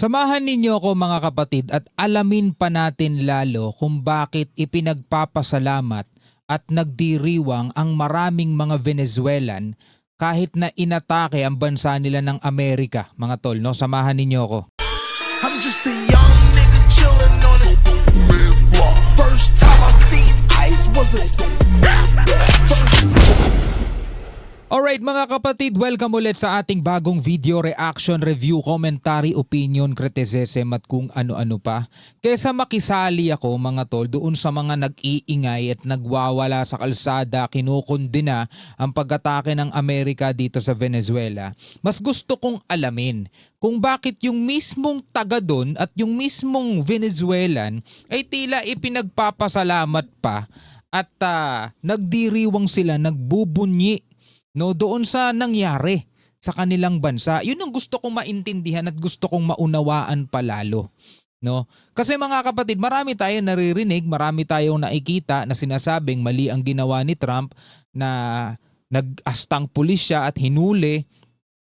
Samahan ninyo ako mga kapatid at alamin pa natin lalo kung bakit ipinagpapasalamat at nagdiriwang ang maraming mga Venezuelan kahit na inatake ang bansa nila ng Amerika, mga tol. No? Samahan ninyo ako. I'm just a young nigga chillin' on a block. First time I seen ice was a Alright mga kapatid, welcome ulit sa ating bagong video, reaction, review, commentary, opinion, criticism at kung ano-ano pa. Kesa makisali ako mga tol doon sa mga nag-iingay at nagwawala sa kalsada, kinukundina ang pag-atake ng Amerika dito sa Venezuela, mas gusto kong alamin kung bakit yung mismong taga doon at yung mismong Venezuelan ay tila ipinagpapasalamat pa at nagdiriwang sila, nagbubunyi doon sa nangyari sa kanilang bansa. Yun ang gusto kong maintindihan at gusto kong maunawaan palalo. No? Kasi mga kapatid, marami tayong naririnig, marami tayong nakikita na sinasabing mali ang ginawa ni Trump na nag-astang pulis siya at hinuli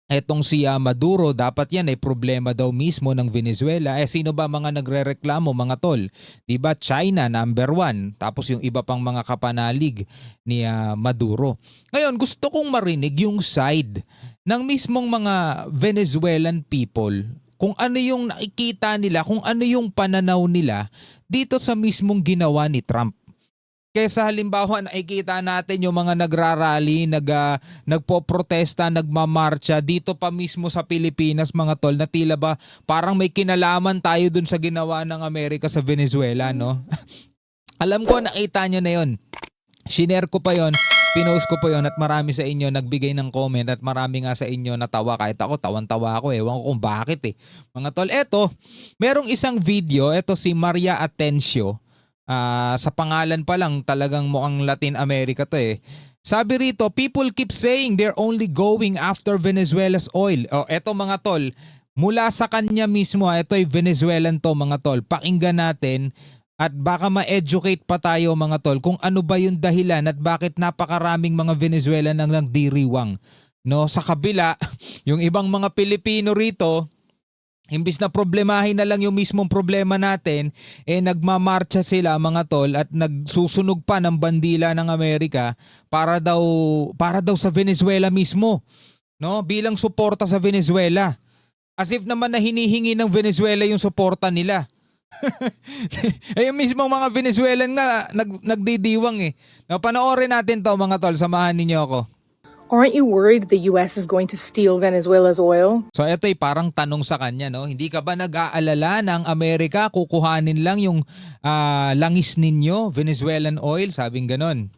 etong si Maduro. Dapat yan ay problema daw mismo ng Venezuela. Sino ba mga nagrereklamo mga tol? Diba China number 1, tapos yung iba pang mga kapanalig ni Maduro. Ngayon gusto kong marinig yung side ng mismong mga Venezuelan people. Kung ano yung nakikita nila, kung ano yung pananaw nila dito sa mismong ginawa ni Trump. Kesa halimbawa nakikita natin yung mga nagrarally, nagpo-protesta, nagmamarcha dito pa mismo sa Pilipinas mga tol, na tila ba parang may kinalaman tayo dun sa ginawa ng Amerika sa Venezuela, no? Alam ko nakita nyo na yun. Shinare ko pa yon, pinost ko pa yon at marami sa inyo nagbigay ng comment at marami nga sa inyo natawa. Kahit ako, tawan-tawa ako. Ewan ko kung bakit Mga tol, eto, merong isang video, eto si Maria Atencio. Sa pangalan pa lang talagang mukhang Latin America to Sabi rito, people keep saying they're only going after Venezuela's oil. Eto mga tol, mula sa kanya mismo, ito ay Venezuelan to mga tol. Pakinggan natin at baka ma-educate pa tayo mga tol kung ano ba yung dahilan at bakit napakaraming mga Venezuelan ang nagdiriwang. No, sa kabila, yung ibang mga Pilipino rito, imbis na problemahin na lang yung mismong problema natin, nagmamarcha sila mga tol at nagsusunog pa ng bandila ng Amerika para daw sa Venezuela mismo, no? Bilang suporta sa Venezuela. As if naman na hinihingi ng Venezuela yung suporta nila. Yung mismong mga Venezuelan na nagdidiwang No, panoorin natin to mga tol, samahan ninyo ako. Aren't you worried the US is going to steal Venezuela's oil? So ito ay parang tanong sa kanya, no? Hindi ka ba nag-aalala na ang Amerika kukuhanin lang yung langis ninyo, Venezuelan oil? Sabing ganon.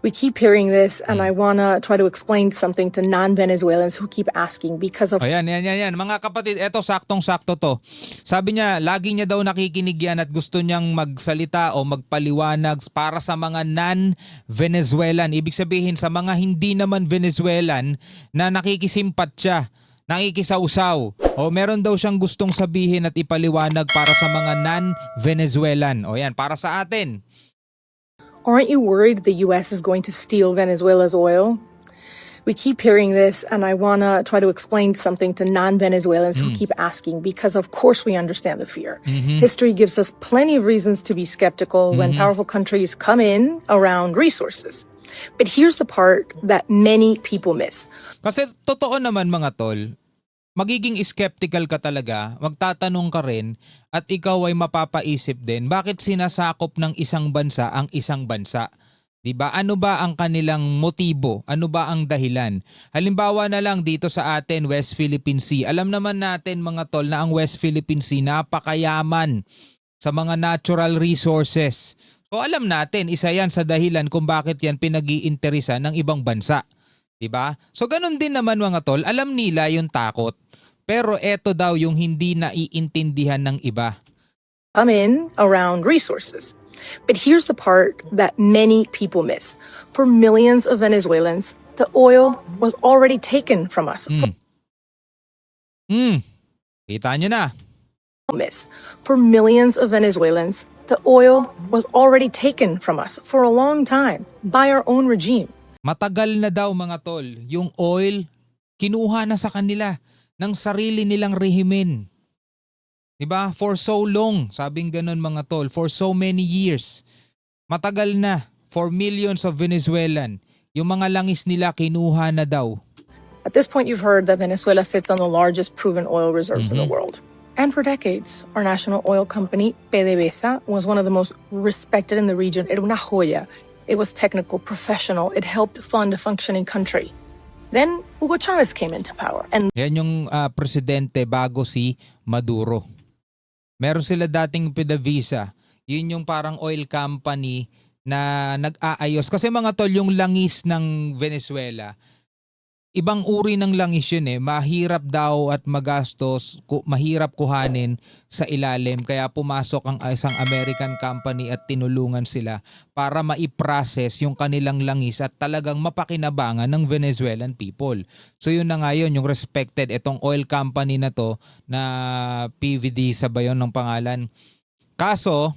We keep hearing this, and I wanna try to explain something to non-Venezuelans who keep asking because of... Yan. Mga kapatid, eto saktong-sakto to. Sabi niya, lagi niya daw nakikinig yan at gusto niyang magsalita o magpaliwanag para sa mga non-Venezuelan. Ibig sabihin sa mga hindi naman Venezuelan na nakikisimpat siya, nakikisawsaw. O meron daw siyang gustong sabihin at ipaliwanag para sa mga non-Venezuelan. O yan, para sa atin. Aren't you worried the US is going to steal Venezuela's oil? We keep hearing this, and I wanna try to explain something to non-Venezuelans who keep asking because of course we understand the fear. History gives us plenty of reasons to be skeptical when powerful countries come in around resources. But here's the part that many people miss. Kasi totoo naman mga tol, magiging skeptical ka talaga, magtatanong ka rin at ikaw ay mapapaisip din bakit sinasakop ng isang bansa ang isang bansa. 'Di ba? Ano ba ang kanilang motibo? Ano ba ang dahilan? Halimbawa na lang dito sa atin, West Philippine Sea. Alam naman natin mga tol na ang West Philippine Sea napakayaman sa mga natural resources. So alam natin, isa yan sa dahilan kung bakit yan pinag-iinteresan ng ibang bansa. Diba? So ganun din naman mga tol, alam nila yung takot. Pero eto daw yung hindi naiintindihan ng iba. Come in around resources. But here's the part that many people miss. For millions of Venezuelans, the oil was already taken from us. Kita nyo na. For millions of Venezuelans, the oil was already taken from us for a long time by our own regime. Matagal na daw mga tol, yung oil kinuha na sa kanila ng sarili nilang rehimen. Diba? For so long, sabing ganun mga tol, for so many years. Matagal na, for millions of Venezuelan, yung mga langis nila kinuha na daw. At this point, you've heard that Venezuela sits on the largest proven oil reserves in the world. And for decades, our national oil company, PDVSA, was one of the most respected in the region. Era una joya. It was technical, professional. It helped fund a functioning country. Then Hugo Chavez came into power. And Yan yung presidente bago si Maduro. Meron sila dating PDVSA. Yun yung parang oil company na nag-aayos. Kasi mga tol, yung langis ng Venezuela, ibang uri ng langis yun eh. Mahirap daw at magastos, mahirap kuhanin sa ilalim. Kaya pumasok ang isang American company at tinulungan sila para maiprocess yung kanilang langis at talagang mapakinabangan ng Venezuelan people. So yun na nga yun, yung respected, itong oil company na to na PDVSA ba yun ng pangalan? Kaso,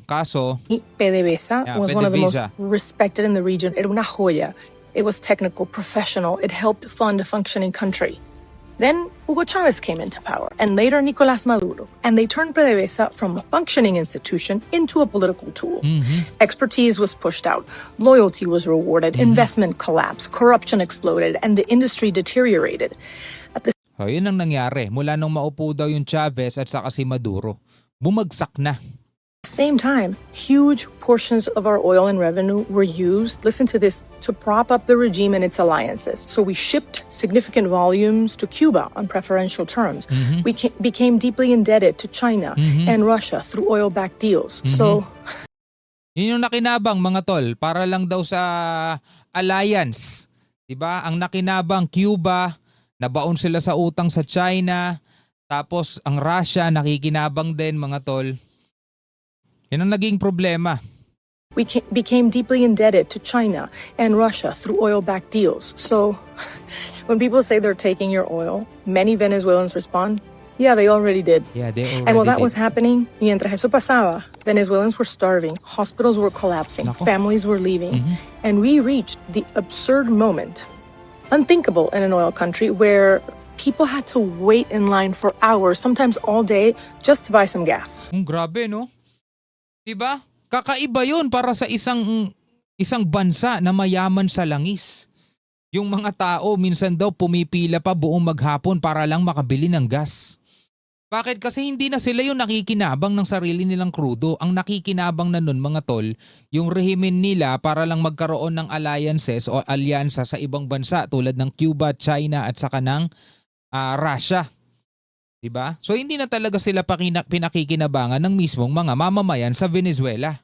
PDVSA Yeah, was one of the most PDVSA. respected in the region. Era una joya. It was technical, professional. It helped fund a functioning country. Then Hugo Chavez came into power, and later Nicolás Maduro, and they turned PDVSA from a functioning institution into a political tool. Expertise was pushed out, loyalty was rewarded, investment collapsed, corruption exploded, and the industry deteriorated. At the oh, yun ang nangyari. Mula nung maupo daw yung Chavez at saka si Maduro, bumagsak na. same time, huge portions of our oil and revenue were used, listen to this, to prop up the regime and its alliances. So we shipped significant volumes to Cuba on preferential terms. We became deeply indebted to China and Russia through oil-backed deals. So Yun yung nakinabang mga tol, para lang daw sa alliance. 'Di ba? Ang nakinabang Cuba, nabaon sila sa utang sa China, tapos ang Russia nakikinabang din mga tol. Yan ang naging problema. we became deeply indebted to China and Russia through oil-backed deals. So when people say they're taking your oil, many Venezuelans respond, yeah, they already did. Yeah, they already And while that did. was happening, mientras eso pasaba, Venezuelans were starving, hospitals were collapsing, Nako. families were leaving, and we reached the absurd moment, unthinkable in an oil country, where people had to wait in line for hours, sometimes all day, just to buy some gas. Grabe no? 'Di ba? Kakaiba 'yun para sa isang bansa na mayaman sa langis. Yung mga tao minsan daw pumipila pa buong maghapon para lang makabili ng gas. Bakit? Kasi hindi na sila yung nakikinabang ng sarili nilang krudo. Ang nakikinabang na nun mga tol, yung rehimen nila para lang magkaroon ng alliances o alyansa sa ibang bansa tulad ng Cuba, China at saka ng Russia. Diba? So hindi na talaga sila pinakikinabangan ng mismong mga mamamayan sa Venezuela.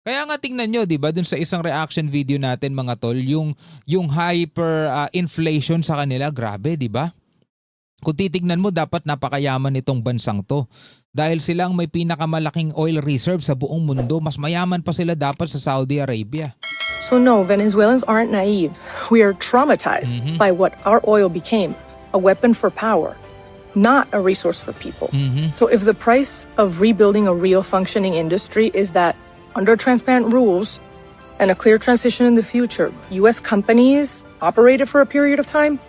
Kaya nga tingnan nyo, diba, dun sa isang reaction video natin mga tol, yung hyper inflation sa kanila, grabe, diba? Kung titignan mo, dapat napakayaman nitong bansang to. Dahil silang may pinakamalaking oil reserve sa buong mundo, mas mayaman pa sila dapat sa Saudi Arabia. So no, Venezuelans aren't naive. We are traumatized by what our oil became, a weapon for power, not a resource for people. So if the price of rebuilding a real functioning industry is that under transparent rules and a clear transition in the future, U.S. companies operate it for a period of time,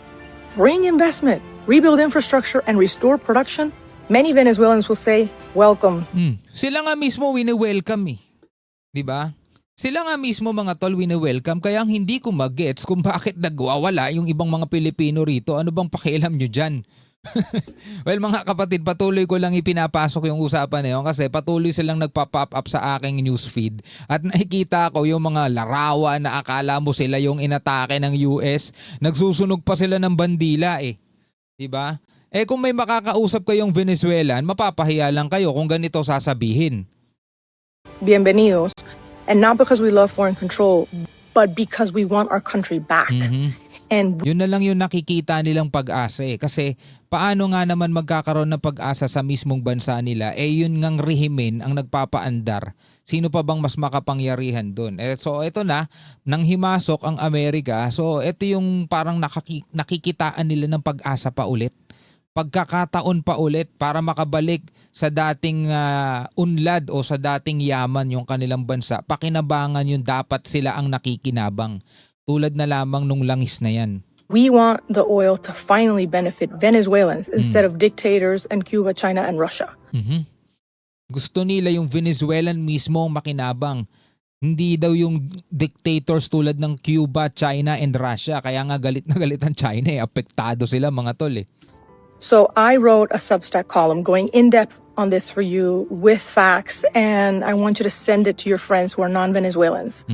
bring investment, rebuild infrastructure, and restore production, many Venezuelans will say, welcome. Sila nga mismo wini-welcome eh. Diba? Sila nga mismo mga tol wini-welcome, kaya ang hindi ko mag-gets kung bakit nagwawala yung ibang mga Pilipino rito. Ano bang pakialam nyo dyan? Well mga kapatid, patuloy ko lang ipinapasok yung usapan na yun kasi patuloy silang nagpa-pop up sa aking newsfeed at nakikita ko yung mga larawan na akala mo sila yung inatake ng US. Nagsusunog pa sila ng bandila eh. Diba? Eh kung may makakausap kayong Venezuelan, mapapahiya lang kayo kung ganito sasabihin. Bienvenidos. And not because we love foreign control, but because we want our country back. And Yun na lang yung nakikita nilang pag-asa eh. Kasi paano nga naman magkakaroon ng pag-asa sa mismong bansa nila? Eh yun ngang rehimen ang nagpapaandar. Sino pa bang mas makapangyarihan dun? Eh, so ito na, nang himasok ang Amerika, so ito yung parang nakikitaan nila ng pag-asa pa ulit. Pagkakataon pa ulit para makabalik sa dating unlad o sa dating yaman yung kanilang bansa. Pakinabangan yun, dapat sila ang nakikinabang. Tulad na lamang nung langis na yan. we want the oil to finally benefit Venezuelans instead of dictators in Cuba, China, and Russia. Gusto nila yung Venezuelan mismo ang makinabang. Hindi daw yung dictators tulad ng Cuba, China, and Russia. Kaya nga galit na galit ang China eh. Apektado sila mga tol eh. So I wrote a Substack column going in depth on this for you with facts, and I want you to send it to your friends who are non-Venezuelans.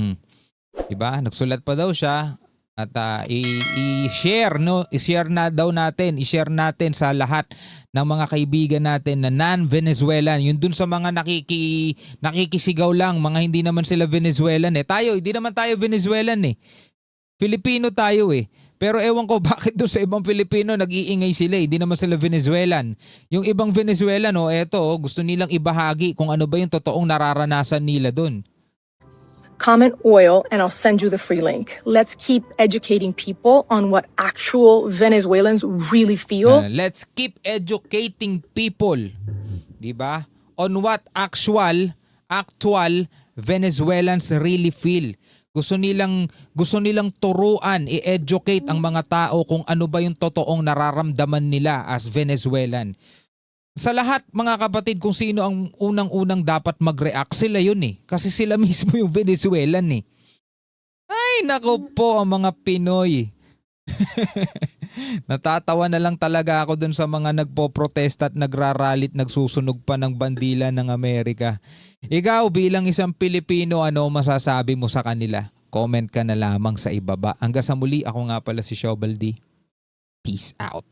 Diba? Nagsulat pa daw siya at i-share no, i-share natin sa lahat ng mga kaibigan natin na non-Venezuelan. Yun dun sa mga nakikisigaw lang, mga hindi naman sila Venezuelan eh. Hindi naman tayo Venezuelan eh. Filipino tayo eh. Pero ewan ko bakit doon sa ibang Pilipino nag-iingay sila eh. Hindi naman sila Venezuelan. Yung ibang Venezuelan gusto nilang ibahagi kung ano ba yung totoong nararanasan nila doon. Comment oil and I'll send you the free link. Let's keep educating people on what actual Venezuelans really feel. Let's keep educating people. Diba? On what actual Venezuelans really feel. Gusto nilang turuan, i-educate ang mga tao kung ano ba yung totoong nararamdaman nila as Venezuelan. Sa lahat mga kapatid, kung sino ang unang-unang dapat mag-react, sila yun eh. Kasi sila mismo yung Venezuelan eh. Ay nako po ang mga Pinoy. Natatawa na lang talaga ako dun sa mga nagpo-protest at nagraralit, nagsusunog pa ng bandila ng Amerika. Ikaw bilang isang Pilipino, ano masasabi mo sa kanila? Comment ka na lamang sa ibaba. Hanggang sa muli, ako nga pala si Shobaldi. Peace out.